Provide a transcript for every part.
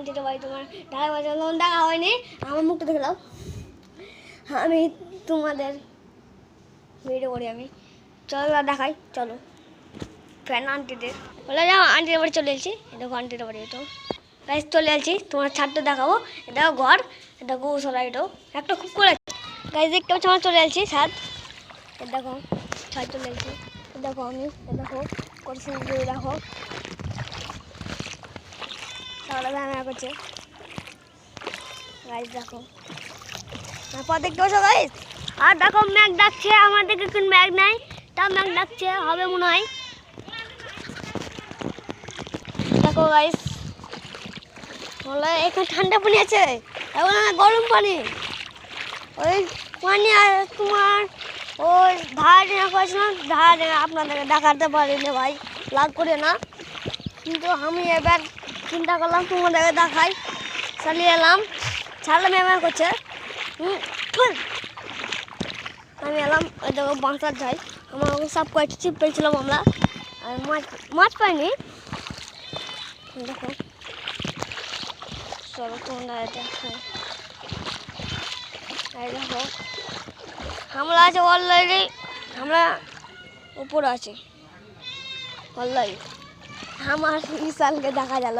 আন্টিটা বাড়ি তোমার ঢাকা বাজার যখন দেখা হয়নি আমার মুখটা দেখে দাও। আমি তোমাদের ভিডিও করি আমি। চলো দেখাই, চলো ফ্যান আন্টিদের বলে যাও। আন্টির বাড়ি চলে এসেছি, দেখো আন্টির বাড়ি। তো গাইস চলে আসছি, তোমার ছাদটা দেখাবো। এটা ঘর, এটা গৌশালা। এটাও একটা খুব করে গাইস দেখতে পাচ্ছি। আমার চলে আসছি ছাদ, দেখো ছাদ চলে আসছি। দেখো আমি দেখো করছি, দেখো তাহলে ক্যামেরা করছে গাইস। দেখো তারপর দেখতে পাচ্ছ গাইস। আর দেখো ম্যাগ ডাকছে, আমাদের কিন্তু ম্যাগ নাই, তা ম্যাগ ডাকছে হবে মনে হয়। দেখো গাইস বলে এখানে ঠান্ডা পানি আছে, এখন গরম পানি। ওই পানি আর তোমার ওই ধার করেছিলাম, ধার আপনাদেরকে দেখাতে পারিনি ভাই, লাগ করে না। কিন্তু আমি এবার চিন্তা করলাম তোমাদেরকে দেখাই, চালিয়ে এলাম। ছাড়লাম এবার করছে। আমি এলাম, ওই দেখো বাঁচার যাই। আমার সব কয়েকটা ছিপ পেয়েছিলাম আমরা, আর মাছ পাইনি। দেখো চলো তোমরা দেখো, এই দেখো হামলা আছে অলরেডি, আমরা উপরে আছি অলরেডি। আমার ঈশানকে দেখা গেল,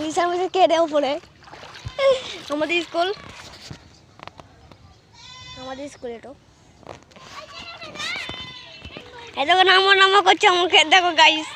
ঈশানকে কেটে উপরে। আমাদের স্কুল এটো এই দেখো নামা করছে আমাকে, দেখো গাইস।